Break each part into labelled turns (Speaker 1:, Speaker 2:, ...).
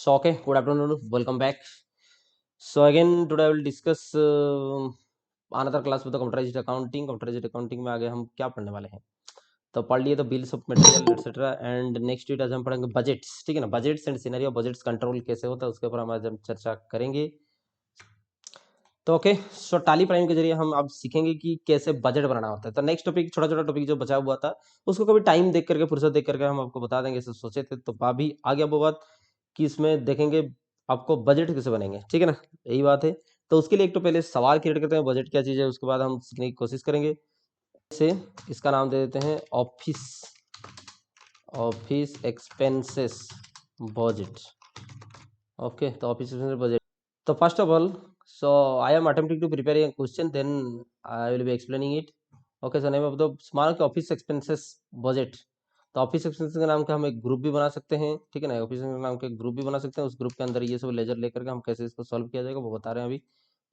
Speaker 1: So okay, good afternoon, welcome back. So again today I will discuss another class with the computerized accounting. Computerized accounting में आगे हम क्या पढ़ने वाले हैं, तो पढ़ लिए तो bills of material etcetera and next week आज हम पढ़ेंगे बजट्स, ठीक है ना। Budgets and scenario, budgets control कैसे होता है उसके ऊपर हम आज हम चर्चा करेंगे। तो ओके, सो टाली प्राइम के जरिए हम अब सीखेंगे कि कैसे बजट बनाना होता है। तो नेक्स्ट टॉपिक, छोटा छोटा टॉपिक जो बचा हुआ था उसको कभी टाइम देख करके, फुर्सत देख करके हम आपको बता देंगे, ऐसे सोचे थे। तो अभी आ गया वो बात कि इसमें देखेंगे आपको बजट कैसे बनेंगे, ठीक है ना, यही बात है। तो उसके लिए एक तो पहले सवाल क्रिएट करते हैं, बजट क्या चीज़ है, उसके बाद हम सीखने की कोशिश करेंगे। से इसका नाम दे देते हैं office office expenses budget. Okay, तो office expenses budget. So first of all, so I am attempting to prepare a question, then I will be explaining it. Okay, so name of the स्मारक office expenses budget. तो office expenses के नाम का हम एक group भी बना सकते हैं, ठीक है ना। ऑफिस के नाम का एक ग्रुप भी बना सकते हैं, उस ग्रुप के अंदर ये सब लेजर लेकर के हम कैसे इसको सॉल्व किया जाएगा वो बता रहे हैं अभी।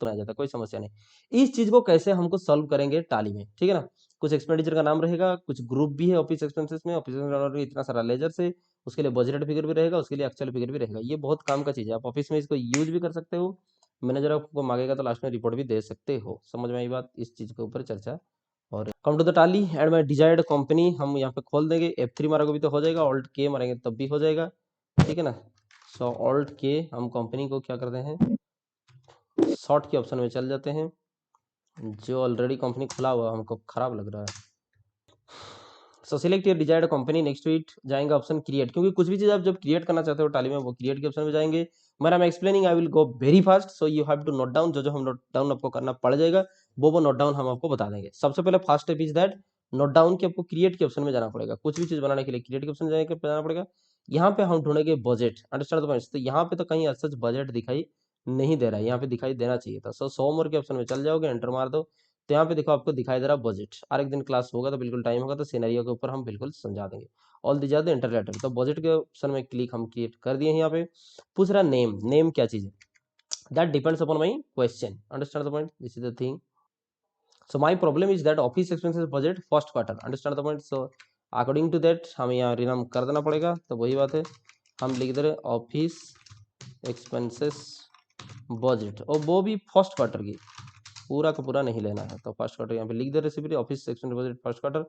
Speaker 1: तो आ जाता, कोई समस्या नहीं। इस चीज को कैसे हमको सॉल्व करेंगे टाली में, ठीक है ना। कुछ एक्सपेंडिचर का नाम रहेगा, कुछ ग्रुप भी है ऑफिस एक्सपेंसेस में। ऑफिस में इतना सारा लेजर से उसके लिए बजट फिगर भी रहेगा, उसके लिए एक्चुअल फिगर भी रहेगा। ये बहुत काम का चीज है, आप ऑफिस में इसको यूज भी कर सकते हो। मैनेजर आपको मांगेगा तो लास्ट में रिपोर्ट भी दे सकते हो। समझ में आई बात, इस चीज के ऊपर चर्चा। और कम टू द टाली एंड माई डिजायर्ड कंपनी हम यहाँ पे खोल देंगे। F3 मारोगे भी तो हो जाएगा, ऑल्ट के मारेंगे तब भी हो जाएगा, ठीक है ना। सो ऑल्ट के हम कंपनी को क्या करते हैं, शॉर्ट के ऑप्शन में चल जाते हैं। जो ऑलरेडी कंपनी खुला हुआ हमको खराब लग रहा है। सो select your desired company, next wheat जाएंगे ऑप्शन क्रिएट, क्योंकि कुछ भी चीज आप जब क्रिएट करना चाहते हो टाली में वो क्रिएट के ऑप्शन में जाएंगे। मैं I explaining, I will go very fast, so you have to note down. जो जो हम नोट डाउन आपको करना पड़ जाएगा वो नोट डाउन हम आपको बता देंगे। सबसे पहले first step is that note down कि आपको क्रिएट के ऑप्शन में जाना पड़ेगा। कुछ भी चीज बनाने के लिए क्रिएट के ऑप्शन जाना पड़ेगा। यहाँ पे हम ढूंढेंगे बजट, अंडरस्टैंड द पॉइंट्स। तो यहाँ पे तो कहीं सच बजट दिखाई नहीं दे रहा है, यहाँ पे दिखाई देना चाहिए था। सो सोमवार के ऑप्शन में चल जाओगे, एंटर मार दो, तो यहाँ पे देखो आपको दिखाई दे रहा बजट। और एक दिन क्लास होगा तो बिल्कुल टाइम होगा तो सिनेरियो के ऊपर हम बिल्कुल समझा देंगे। ऑल दी ज्यादा इंटरलेटर, तो बजट के ऑप्शन में क्लिक हम क्रिएट कर दिए हैं। यहाँ पे पूछ रहा नेम, नेम क्या चीज है, that depends upon my question, understand the point, this is the thing. So my problem is that office expenses budget first quarter, understand the point. So according to that हमें यहाँ रिनाम कर देना पड़ेगा। तो वही बात है, हम लिख दे रहे ऑफिस एक्सपेंसेस बजट, और वो भी फर्स्ट क्वार्टर की, पूरा का पूरा नहीं लेना है। तो फर्स्ट क्वार्टर यहाँ पे लिख दे recipe office section budget first quarter.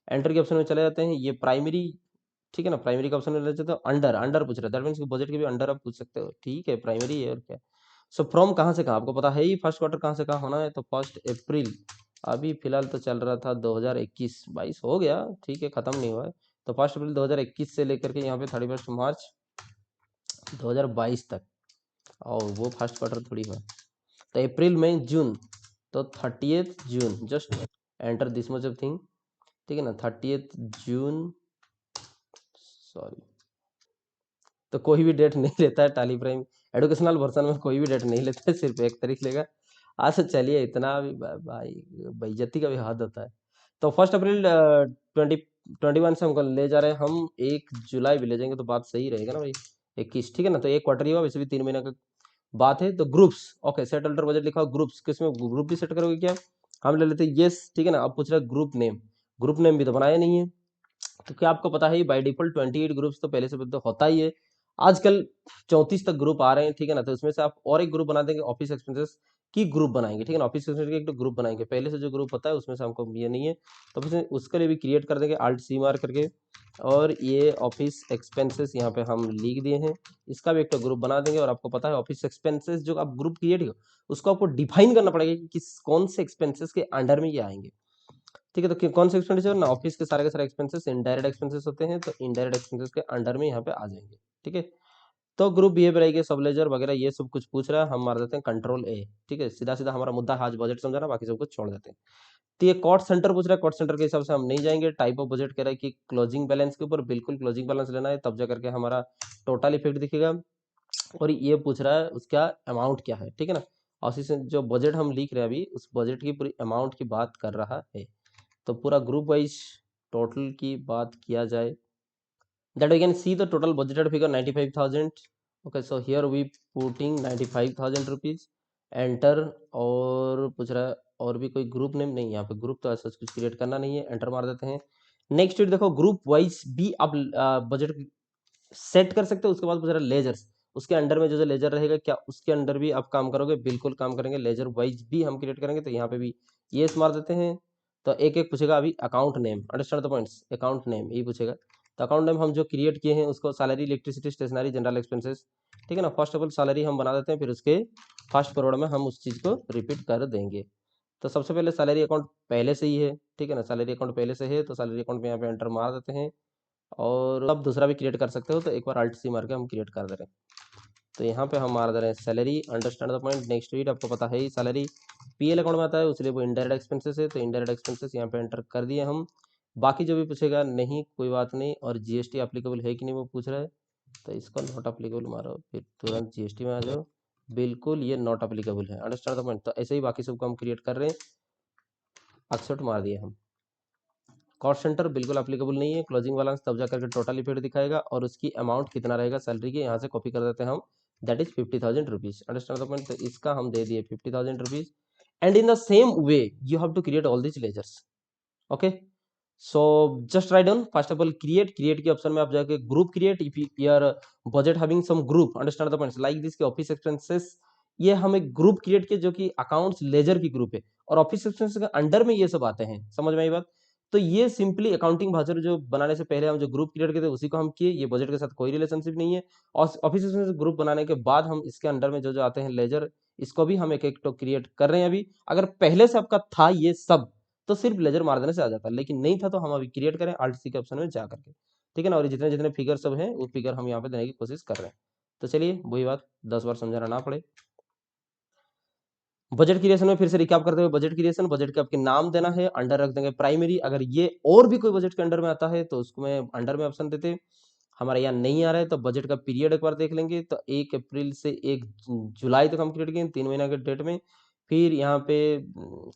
Speaker 1: Enter के ऑप्शन में चले जाते हैं, ये प्राइमरी, ठीक है ना। प्राइमरी का ऑप्शन में ले जाते हो, अंडर अंडर पूछ रहा है, दैट मींस बजट के भी अंडर आप पूछ सकते हो, ठीक है, प्राइमरी है और क्या। सो फ्रॉम कहाँ से कहाँ आपको पता है ही, फर्स्ट क्वार्टर कहाँ से कहाँ होना है। तो 1 अप्रैल, अभी फिलहाल तो चल रहा था 2021, 22 हो गया, ठीक है, खत्म नहीं हुआ है। तो 1 अप्रैल 2021 से लेकर के यहाँ पे 31 मार्च 2022 तक, और वो फर्स्ट क्वार्टर थोड़ी हुआ। तो अप्रैल मई जून, तो 30th June, just enter this much of thing, ठीक है ना। 30th जून, सॉरी, तो कोई भी डेट नहीं लेता है टाली प्राइम एडुकेशनल वर्जन में, कोई भी डेट नहीं लेता है, सिर्फ एक तारीख लेगा। अच्छा चलिए, इतना भी भाई बेइज्जती का भी हद होता है। तो 1 अप्रैल 2021 से हमको ले जा रहे हैं, हम 1 जुलाई भी ले जाएंगे तो बात सही रहेगा ना भाई, 21, ठीक है ना। तो एक क्वार्टर ही हुआ, वैसे भी 3 महीने का बात है। तो groups, okay, set alter budget लिखा, ग्रुप्स किसमें ग्रुप भी सेट करोगे क्या, हम ले लेते हैं यस, ठीक है ना। अब पूछ रहा है ग्रुप नेम, ग्रुप नेम भी तो बनाया नहीं है। तो क्या आपको पता है बाय डिफॉल्ट 28 ग्रुप्स तो पहले से तो होता ही है। आजकल 34 तक ग्रुप आ रहे हैं, ठीक है ना। तो उसमें से आप और एक ग्रुप बना देंगे, ऑफिस एक्सपेंसेस की ग्रुप बनाएंगे, ठीक है ना। ऑफिस एक्सपेंसेस के एक तो ग्रुप बनाएंगे, पहले से जो ग्रुप होता है उसमें से हमको ये नहीं है, तो फिर उसके लिए भी क्रिएट कर देंगे, Alt C मार करके। और ये ऑफिस एक्सपेंसेस यहाँ पे हम लिख दिए हैं, इसका भी एक तो ग्रुप बना देंगे। और आपको पता है ऑफिस एक्सपेंसेस जो आप ग्रुप क्रिएट हो उसको आपको डिफाइन करना पड़ेगा कि किस कौन से एक्सपेंसेस के अंडर में ये आएंगे, ठीक है। तो कौन से एक्सपेंडिचर ना, ऑफिस के सारे एक्सपेंसेस इनडायरेक्ट एक्सपेंसेस होते हैं, तो इनडायरेक्ट एक्सपेंसेस के अंडर में यहाँ पे आ जाएंगे, ठीक है। तो ग्रुप बिहेवियर रहेगी, सब लेजर वगैरह ये सब कुछ पूछ रहा है, हम मार देते हैं Ctrl+A, ठीक है। सीधा सीधा हमारा मुद्दा आज बजट समझाना, बाकी सब कुछ छोड़ देते हैं। तो ये कॉस्ट सेंटर पूछ रहा है, कॉस्ट सेंटर के हिसाब से हम नहीं जाएंगे। टाइप ऑफ बजट कह रहा है कि क्लोजिंग बैलेंस के ऊपर, बिल्कुल क्लोजिंग बैलेंस लेना है, तब जाकर के हमारा टोटल इफेक्ट दिखेगा। और ये पूछ रहा है उसका अमाउंट क्या है, ठीक है ना। और इसी से जो बजट हम लिख रहे हैं अभी, उस बजट की पूरी अमाउंट की बात कर रहा है। तो पूरा ग्रुप वाइज टोटल की बात किया जाए, that we can see the total budgeted figure 95,000. Okay, so here we putting 95,000 rupees, enter। और पूछ रहा है और भी कोई ग्रुप नेम नहीं, यहाँ पे ग्रुप तो ऐसा कुछ क्रिएट करना नहीं है, एंटर मार देते हैं। नेक्स्ट देखो ग्रुप वाइज भी आप बजट सेट कर सकते हो। उसके बाद पूछ रहा है लेजर्स, उसके अंडर में जो जो लेजर रहेगा, क्या उसके अंडर भी आप काम करोगे? बिल्कुल काम करेंगे, लेजर वाइज भी हम क्रिएट करेंगे। तो यहाँ पे भी येस मार देते हैं। तो एक एक पूछेगा अभी account name, understand the points, account name यही पूछेगा। तो अकाउंट नेम हम जो क्रिएट किए हैं उसको salary, electricity, stationery, general expenses, ठीक है ना। फर्स्ट ऑफ ऑल सैलरी हम बना देते हैं, फिर उसके फर्स्ट फॉरवर्ड में हम उस चीज़ को रिपीट कर देंगे। तो सबसे पहले सैलरी अकाउंट पहले से ही है, ठीक है ना, सैलरी अकाउंट पहले से है, तो सैलरी अकाउंट में यहाँ पे एंटर मार देते हैं। और अब दूसरा भी क्रिएट कर सकते हो, तो एक बार अल्ट सी मार के हम क्रिएट कर दे रहे हैं। तो यहाँ पे हम मार दे रहे हैं salary, understand the point. Next read, आपको पता है ही सैलरी पीएल अकाउंट में आता है, इसलिए वो इनडायरेक्ट एक्सपेंसेस है, तो इनडायरेक्ट एक्सपेंसेस यहाँ पे एंटर कर दिए हम। बाकी जो भी पूछेगा नहीं कोई बात नहीं। और जीएसटी एप्लीकेबल है कि नहीं वो पूछ रहा है, तो इसको नॉट एप्लीकेबल मारो, फिर तुरंत जीएसटी में आ जाओ। बिल्कुल ये नॉट एप्लीकेबल है, अंडरस्टैंड द पॉइंट। तो ऐसे ही बाकी सबको हम क्रिएट कर रहे हैं, एक्सेप्ट मार दिए हम। कॉस्ट सेंटर बिल्कुल एप्लीकेबल नहीं है, क्लोजिंग बैलेंस तब जा करके टोटल इफेक्ट दिखाएगा, और उसकी अमाउंट कितना रहेगा सैलरी की, यहाँ से कॉपी कर देते हैं हम, that is 50,000 rupees, understand the point. तो इसका हम दे दिए 50,000 rupees. And in the same way you have to create all this ledgers, okay. So just write down, first of all create के ऑप्शन में आप जाके group create, if your budget having some group, understand the points, like this के office expenses, ये हम एक group create किए जो कि अकाउंट्स लेजर की ग्रुप है, और ऑफिस एक्सपेंसेस के अंडर में ये सब आते हैं, समझ में आई बात। तो ये सिंपली अकाउंटिंग भाषा जो बनाने से पहले हम जो ग्रुप क्रिएट किए थे उसी को हम किए, ये बजट के साथ कोई रिलेशनशिप नहीं है। और ऑफिस एक्सपेंसेस ग्रुप बनाने के बाद हम इसके अंडर में जो जो आते हैं लेजर, इसको भी हम एक एक तो क्रिएट कर रहे हैं अभी। अगर पहले से आपका था ये सब, तो सिर्फ लेजर मार देने से आ जाता है, लेकिन नहीं था तो हम अभी क्रिएट करें अल्ट सी के ऑप्शन में जा करके, ठीक है ना। और जितने जितने फिगर सब हैं वो फिगर हम यहाँ पे देने की कोशिश कर रहे हैं। तो चलिए वही बात 10 बार समझाना ना पड़े। बजट क्रिएशन में फिर से रिकैप करते हुए, बजट क्रिएशन, बजट के आपके नाम देना है, अंडर रख देंगे प्राइमरी। अगर ये और भी कोई बजट के अंडर में आता है तो उसको मैं अंडर में ऑप्शन देते। हमारा यहाँ नहीं आ रहा है तो बजट का पीरियड एक बार देख लेंगे। तो 1 अप्रैल से 1 जुलाई तक हम क्रिएट किए 3 महीना के डेट में। फिर यहाँ पे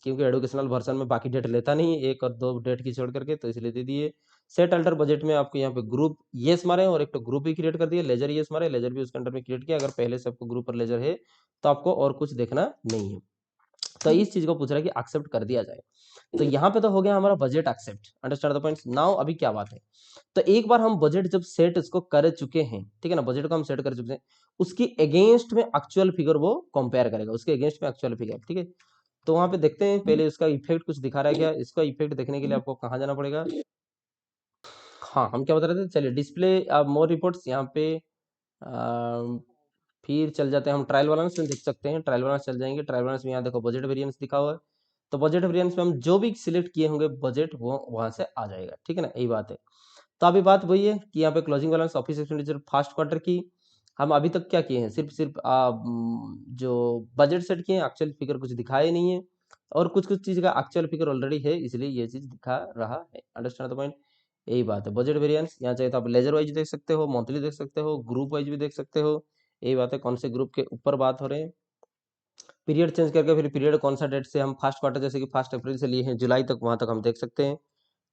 Speaker 1: क्योंकि एडुकेशनल वर्जन में बाकी डेट लेता नहीं है, 1 और 2 डेट की छोड़ करके, तो इसलिए दे दिए। सेट अल्टर बजट में आपको यहाँ पे ग्रुप येस मारे और एक तो ग्रुप भी क्रिएट कर दिया, लेजर येस मारे, लेजर भी उसके अंडर में क्रिएट किया। अगर पहले से आपको ग्रुप और लेजर है तो आपको और कुछ देखना नहीं है। तो इस चीज को पूछ रहा है कि एक्सेप्ट कर दिया जाए। तो यहाँ पे तो हो गया हमारा budget accept, understand the points. Now अभी क्या बात है, तो एक बार हम बजट जब सेट इसको कर चुके हैं, ठीक है ना, बजट को हम सेट कर चुके हैं, उसकी अगेंस्ट में एक्चुअल फिगर वो कंपेयर करेगा, उसके अगेंस्ट में एक्चुअल फिगर, ठीक है। तो वहां पे देखते हैं पहले इसका इफेक्ट कुछ दिखा रहा है क्या। इसका इफेक्ट देखने के लिए आपको कहाँ जाना पड़ेगा। हाँ, हम क्या बता रहे थे, चलिए डिस्प्ले मोर रिपोर्ट्स, यहाँ पे फिर चल जाते हैं हम ट्रायल बैलेंस में, देख सकते हैं ट्रायल बैलेंस चल जाएंगे। ट्रायल बैलेंस में यहाँ देखो बजट वेरिएंस दिखा हुआ है, तो बजट वेरिएंस में हम जो भी सिलेक्ट किए होंगे बजट वो वहां से आ जाएगा, ठीक है ना, यही बात है। तो अभी बात वही है कि यहाँ पे closing balance office expenditure first quarter की हम अभी तक क्या किए हैं, सिर्फ जो बजट सेट किए हैं, एक्चुअल फिगर कुछ दिखाए नहीं है, और कुछ कुछ चीज का एक्चुअल फिगर ऑलरेडी है, इसलिए ये चीज दिखा रहा है, अंडरस्टैंड द पॉइंट। यही बात है, बजट वेरिएंस यहाँ चाहिए तो आप लेजर वाइज देख सकते हो, मंथली देख सकते हो, ग्रुप वाइज भी देख सकते हो। यही बात है, कौन से ग्रुप के ऊपर बात हो रहे हैं। पीरियड चेंज करके फिर पीरियड कौन सा डेट से हम फर्स्ट क्वार्टर जैसे कि 1 अप्रैल से लिए हैं जुलाई तक, वहां तक हम देख सकते हैं।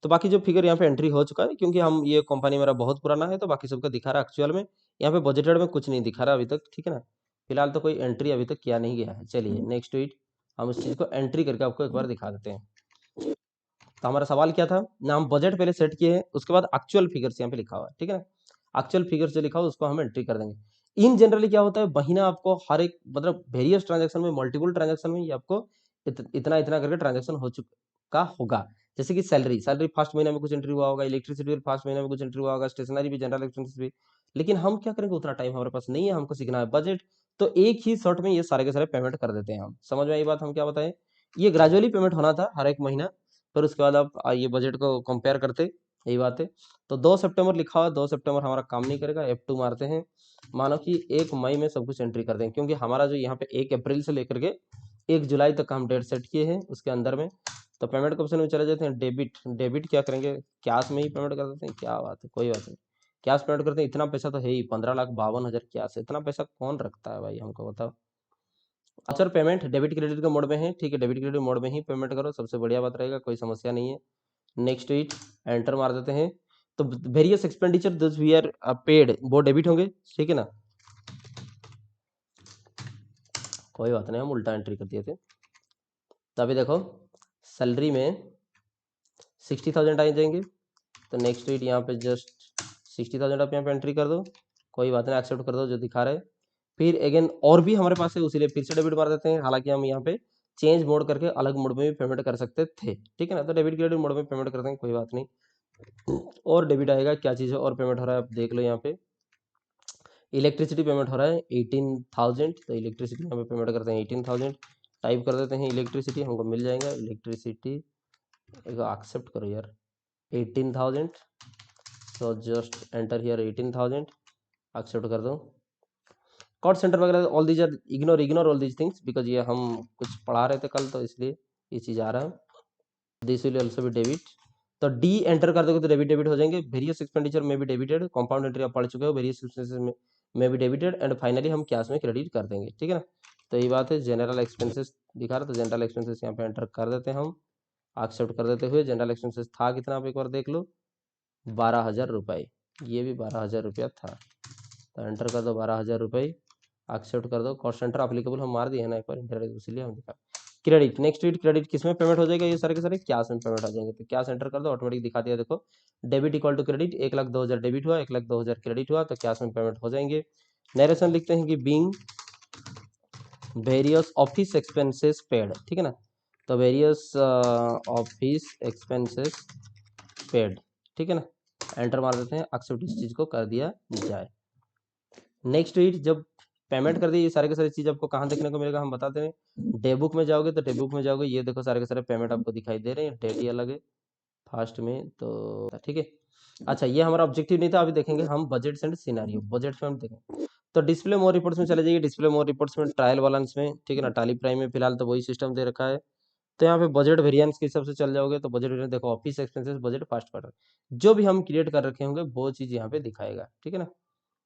Speaker 1: तो बाकी जो फिगर यहाँ पे एंट्री हो चुका है, क्योंकि हम ये कंपनी मेरा बहुत पुराना है, तो बाकी सबका दिखा रहा है एक्चुअल में। यहाँ पे बजटेड में कुछ नहीं दिखा रहा अभी तक, ठीक है ना। फिलहाल तो कोई एंट्री अभी तक किया नहीं गया है। चलिए नेक्स्ट ट्वीट, हम इस चीज को एंट्री करके आपको एक बार दिखा देते हैं। तो हमारा सवाल क्या था ना, हम बजट पहले सेट किए हैं, उसके बाद एक्चुअल फिगर्स यहाँ पे लिखा हुआ है, ठीक है ना। एक्चुअल फिगर्स जो लिखा हुआ उसको हम एंट्री कर देंगे। इन जनरली क्या होता है, महीना आपको हर एक मतलब वेरियस ट्रांजेक्शन में, मल्टीपल ट्रांजेक्शन में ये आपको इतना इतना करके ट्रांजेक्शन हो चुका होगा। जैसे कि सैलरी सैलरी फर्स्ट महीने में कुछ एंट्री हुआ होगा, इलेक्ट्रिसिटी बिल फर्स्ट महीने में कुछ एंट्री हुआ होगा, स्टेशनरी भी, जनरल एक्सपेंसेस भी। लेकिन हम क्या करेंगे, उतना टाइम हमारे पास नहीं है, हमको सीखना है बजट। तो एक ही शॉट में ये सारे के सारे पेमेंट कर देते हैं हम, समझ में आई बात। हम क्या बताएं, ये ग्रेजुअली पेमेंट होना था हर एक महीना, फिर उसके बाद आप ये बजट को कंपेयर करते, यही बात है। तो 2 सितंबर लिखा हुआ, 2 सितंबर हमारा काम नहीं करेगा, F2 मारते हैं। मानो कि 1 मई में सब कुछ एंट्री कर देंगे, क्योंकि हमारा जो यहाँ पे 1 अप्रैल से लेकर के 1 जुलाई तक का हम डेट सेट किए हैं उसके अंदर में। तो पेमेंट के ऑप्शन में चले जाते हैं, डेबिट डेबिट क्या करेंगे, कैश में ही पेमेंट कर देते हैं, क्या बात है, कोई बात नहीं, कैश पेमेंट करते हैं। इतना पैसा तो है ही, 15,52,000 कैश है, इतना पैसा कौन रखता है भाई, हमको बताओ। वाउचर पेमेंट डेबिट क्रेडिट के मोड में है, ठीक है, डेबिट क्रेडिट मोड में ही पेमेंट करो, सबसे बढ़िया बात रहेगा, कोई समस्या नहीं है। नेक्स्ट इट, एंटर मार देते हैं। तो various expenditure this we are paid वो डेबिट होंगे, ठीक है ना, कोई बात नहीं, हम उल्टा एंट्री कर दिए थे। तो अभी देखो सैलरी में 60,000 आ जाएंगे, तो नेक्स्ट इट यहाँ पे जस्ट 60,000 आप यहाँ पे एंट्री कर दो, कोई बात नहीं, एक्सेप्ट कर दो जो दिखा रहे हैं। फिर अगेन और भी हमारे पास है, उसीलिए फिर से डेबिट मार देते हैं। हालांकि हम यहाँ पे चेंज मोड करके अलग मोड में भी पेमेंट कर सकते थे, ठीक है ना। तो डेबिट क्रेडिट मोड में पेमेंट करते हैं, कोई बात नहीं। और डेबिट आएगा, क्या चीज़ है और पेमेंट हो रहा है, आप देख लो यहाँ पे इलेक्ट्रिसिटी पेमेंट हो रहा है 18,000। तो इलेक्ट्रिसिटी यहाँ पे पेमेंट करते हैं 18,000, टाइप कर देते हैं इलेक्ट्रिसिटी, हमको मिल जाएगा इलेक्ट्रिसिटी। एक एक्सेप्ट करो यार 18,000, so just enter here 18,000, accept कर दो। कॉस्ट सेंटर वगैरह all these are ignore all these things, because ये हम कुछ पढ़ा रहे थे कल, तो इसलिए ये चीज़ आ रहा है। दिस विल ऑल्सो भी डेबिट, तो डी एंटर कर दोगे तो डेबिट हो जाएंगे। वेरियस एक्सपेंडिचर में भी डेबिटेड, कंपाउंड एंट्री आप पढ़ चुके हो, वेरियस एक्सपेंसेस में भी डेबिटेड, एंड फाइनली हम कैश में क्रेडिट कर देंगे, ठीक है ना। तो ये बात है। जनरल एक्सपेंसेस दिखा रहा, तो जनरल एक्सपेंसेस यहाँ पे एंटर कर देते हैं हम, एक्सेप्ट कर देते हुए। जनरल एक्सपेंसेस था कितना, आप एक बार देख लो, 12,000 रुपये, ये भी 12,000 रुपया था। तो एंटर कर दो 12,000 रुपये, एक्सेप्ट कर दो। कॉस्ट सेंटर अप्लीकेबल हम मार दिए ना एक बार इंटरनेट, इसलिए हम दिखा। क्रेडिट, नेक्स्ट रीड क्रेडिट किस में पेमेंट हो जाएगा, ये सारे के सारे कैश में पेमेंट हो जाएंगे। तो कैश एंटर कर दो, ऑटोमेटिक दिखा दिया देखो, debit equal to credit, 1,02,000 debit हुआ, 1,02,000 क्रेडिट हुआ, तो कैश में पेमेंट हो जाएंगे। नरेशन लिखते हैं कि being various office expenses paid, ठीक है ना। तो वेरियस ऑफिस एक्सपेंसेस पेड, ठीक है ना। एंटर मार देते हैं, एक्सेप्ट इस चीज को कर दिया जाए। नेक्स्ट रीड, जब पेमेंट कर दी, ये सारे के सारे चीज आपको कहाँ देखने को मिलेगा, हम बताते हैं। डे बुक में जाओगे तो डे बुक में जाओगे, ये देखो सारे के सारे पेमेंट आपको दिखाई दे रहे हैं, डेट ही अलग है फास्ट में, तो ठीक है। अच्छा, ये हमारा ऑब्जेक्टिव नहीं था, अभी देखेंगे हम बजट एंड सिनेरियो। बजट में हम देखेंगे तो डिस्प्ले मोर रिपोर्ट्स में चले जाइए, डिस्प्ले मोर रिपोर्ट्स में ट्रायल बैलेंस में, ठीक है ना, टाली प्राइम में फिलहाल तो वही सिस्टम दे रखा है। तो यहाँ पे बजट वेरिएंस के हिसाब से चल जाओगे, तो बजट वेरिएंस देखो, office expenses budget first quarter, जो भी हम क्रिएट कर रखे होंगे वो चीज यहाँ पे दिखाएगा, ठीक है ना।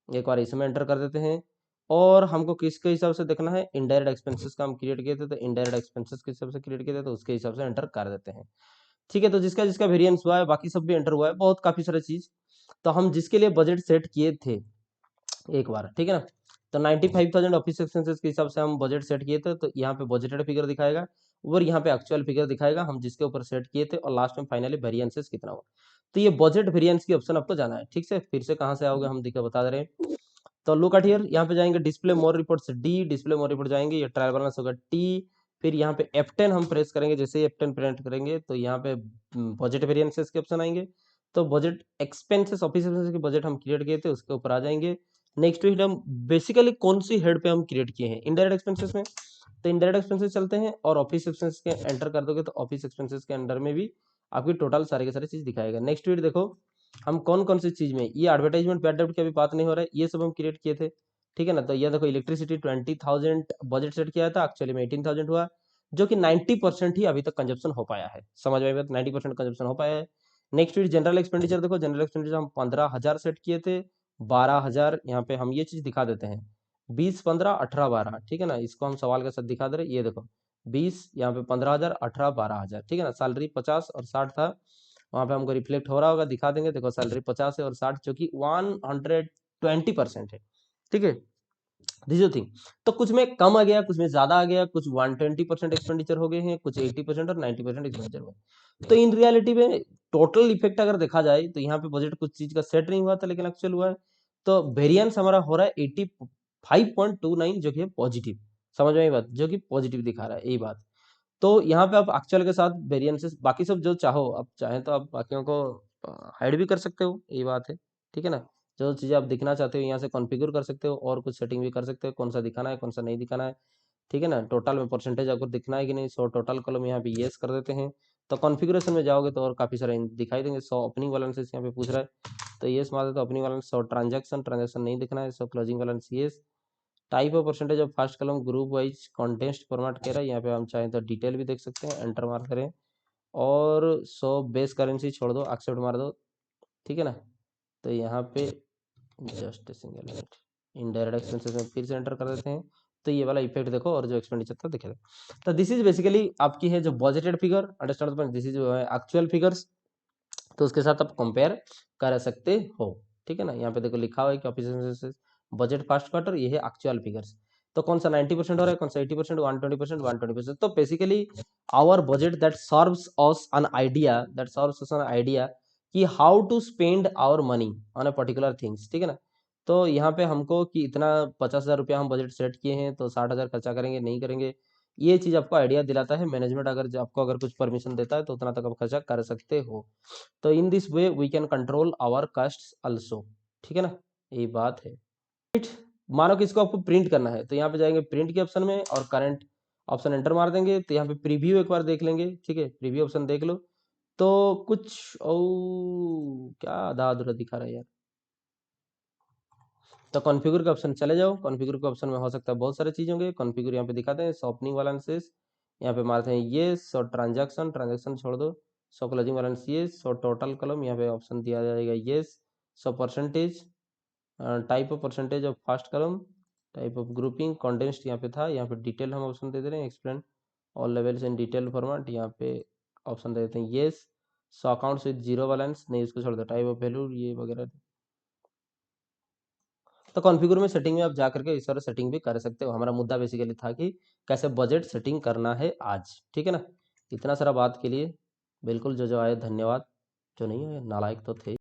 Speaker 1: एक बार इसमें एंटर कर देते हैं। और हमको किसके हिसाब से देखना है, इनडायरेक्ट एक्सपेंसेस का हम क्रिएट किए थे, तो इनडायरेक्ट एक्सपेंसेस के हिसाब से क्रिएट किए थे, तो उसके हिसाब से एंटर कर देते हैं, ठीक है। तो जिसका जिसका वेरिएंस हुआ है, बाकी सब भी एंटर हुआ है, बहुत काफी सारी चीज। तो हम जिसके लिए बजट सेट किए थे एक बार, ठीक है ना, तो 95,000 ऑफिस एक्सपेंसेस के हिसाब से हम बजट सेट किए थे, तो यहाँ पे बजटेड फिगर दिखाएगा और यहाँ पे एक्चुअल फिगर दिखाएगा हम जिसके ऊपर सेट किए थे, और लास्ट में फाइनली वेरिएंसेस कितना हुआ। तो ये बजट वेरिएंस की ऑप्शन आपको जाना है, ठीक से। फिर से कहाँ से आओगे हम दिखा बता दे रहे हैं। तो लुक एट हियर, यहाँ पे जाएंगे डिस्प्ले मोर रिपोर्ट से डी, डिस्प्ले मोर रिपोर्ट जाएंगे, ये ट्रायल बैलेंस होगा टी। फिर यहाँ पे F10 हम प्रेस करेंगे, जैसे F10 प्रिंट करेंगे तो यहाँ पे बजट वेरिएंसेस के ऑप्शन आएंगे। तो बजट एक्सपेंसेस, ऑफिस एक्सपेंसेस के बजट हम क्रिएट किए थे, उसके ऊपर आ जाएंगे। नेक्स्ट हेड हम बेसिकली कौन सी हेड पे हम क्रिएट किए हैं, इनडायरेक्ट एक्सपेंसेस में, तो इनडायरेक्ट एक्सपेंसेस चलते हैं, और ऑफिस एक्सपेंसेस के एंटर कर दोगे तो ऑफिस एक्सपेंसेस के अंडर में भी आपकी टोटल सारे के सारे चीज दिखाएगा। नेक्स्ट वीड देखो, हम कौन कौन सी चीज में, ये एडवर्टाइजमेंट बैड डेब्ट की अभी बात नहीं हो रहा है, ये सब हम क्रिएट किए थे, ठीक है ना। तो ये देखो इलेक्ट्रिसिटी 20,000 बजट सेट किया था, एक्चुअली में 18,000 हुआ, जो कि 90% ही अभी तक कंजप्शन हो पाया है, समझ में 90% कंजप्शन हो पाया है। नेक्स्ट वीड जनरल एक्सपेंडिचर देखो, जनरल एक्सपेंडिचर हम 15,000 सेट किए थे, 12,000 यहाँ पे हम ये चीज दिखा देते हैं, 20, 15, 18, 12, ठीक है ना। इसको हम सवाल के साथ दिखा दे रहे, ये देखो 20, यहाँ पे 15,000, 18, 12,000, ठीक है ना। सैलरी 50 और 60 था, वहां पे हमको रिफ्लेक्ट हो रहा होगा, दिखा देंगे। देखो सैलरी 50 है और 60 जो कि 120% है, ठीक है। दिस थिंग, तो कुछ में कम आ गया, कुछ में ज्यादा आ गया, कुछ 120% एक्सपेंडिचर हो गए हैं, कुछ 80% और 90% एक्सपेंडिचर हुए। तो इन रियलिटी में टोटल इफेक्ट अगर देखा जाए तो यहाँ पे बजट कुछ चीज का सेट नहीं हुआ था, लेकिन एक्चुअल हुआ है। तो वेरिएंस हमारा हो रहा है 85.29, जो कि पॉजिटिव, समझ में आई बात, जो कि पॉजिटिव दिखा रहा है, यही बात। तो यहाँ पे आप एक्चुअल के साथ वेरिएंसेस, बाकी सब जो चाहो आप चाहें तो आप बाकियों को हाइड भी कर सकते हो, यही बात है, ठीक है ना। जो चीज़ें आप दिखना चाहते हो यहाँ से कॉन्फ़िगर कर सकते हो, और कुछ सेटिंग भी कर सकते हो, कौन सा दिखाना है कौन सा नहीं दिखाना है, ठीक है ना। टोटल में परसेंटेज आपको दिखना है कि नहीं, 100 टोटल कॉलम यहाँ पे येस कर देते हैं। तो कॉन्फ़िगरेशन में जाओगे तो और काफ़ी सारे दिखाई देंगे। 100 ओपनिंग बैलेंसेस यहाँ पे पूछ रहा है, तो येस मार देते, ओपनिंग बैलेंस। 100 ट्रांजैक्शन नहीं दिखना है, 100 closing balance yes. Type of percentage of first column group wise contest format कह रहा है, यहाँ पे हम चाहें तो डिटेल भी देख सकते हैं, एंटर मार करें। और 100 बेस करेंसी छोड़ दो, एक्सेप्ट मार दो, ठीक है ना। तो यहाँ पे just single minute, indirect expenses में फिर से एंटर कर देते हैं, तो ये वाला इफेक्ट देखो, और जो एक्सपेंडिचर था दिखेगा। तो दिस इज बेसिकली आपकी है जो budgeted figure, understand, this is actual figures, तो उसके साथ आप कंपेयर कर सकते हो, ठीक है ना। यहाँ पे देखो लिखा हुआ है कि ऑफिस बजट फर्स्ट क्वार्टर, ये है एक्चुअल फिगर्स। तो कौन सा 90% हो रहा है, कौन सा 80%, 120%, 120%। तो basically our budget that serves us an idea, कि how to spend our money on a particular things, ठीक है ना। तो यहाँ पे हमको कि इतना 50,000 रुपया हम बजट सेट किए हैं तो 60,000 खर्चा करेंगे नहीं करेंगे, ये चीज़ आपको आइडिया दिलाता है मैनेजमेंट। अगर आपको अगर कुछ परमिशन देता है तो उतना तक आप खर्चा कर सकते हो। तो in this way we can control our cost also, ठीक है ना, यही बात है। मानो कि इसको आपको प्रिंट करना है तो यहाँ पे जाएंगे प्रिंट के ऑप्शन में और करंट ऑप्शन एंटर मार देंगे, तो यहाँ पे प्रीव्यू एक बार देख लेंगे, ठीक है, प्रीव्यू ऑप्शन देख लो। तो कुछ क्या आधा अधूरा दिखा रहा है यार। तो कॉन्फ़िगर के ऑप्शन चले जाओ, कॉन्फ़िगर के ऑप्शन में हो सकता है बहुत सारी चीज़ होंगे। कॉन्फ़िगर यहाँ पे दिखाते हैं, ओपनिंग बैलेंसेस यहाँ पे मारते हैं येस, और ट्रांजैक्शन ट्रांजैक्शन छोड़ दो, सो क्लोजिंग बैलेंस येस, और टोटल कॉलम यहाँ पे ऑप्शन दिया जाएगा yes, so percentage, type of percentage of first column, type of grouping condensed यहाँ पे था, यहाँ पे डिटेल हम ऑप्शन दे दे रहे हैं, explain all levels in detail format, यहाँ पे ऑप्शन दे देते हैं yes, so accounts with zero balance नहीं, इसको छोड़ दो, टाइप ऑफ वैल्यू ये वगैरह। तो कॉन्फ़िगर में सेटिंग में आप जा करके इस तरह सेटिंग भी कर सकते हो। हमारा मुद्दा बेसिकली था कि कैसे बजट सेटिंग करना है आज, ठीक है ना। इतना सारा बात के लिए बिल्कुल जो जो आए धन्यवाद, जो नहीं आए नालायक तो थे।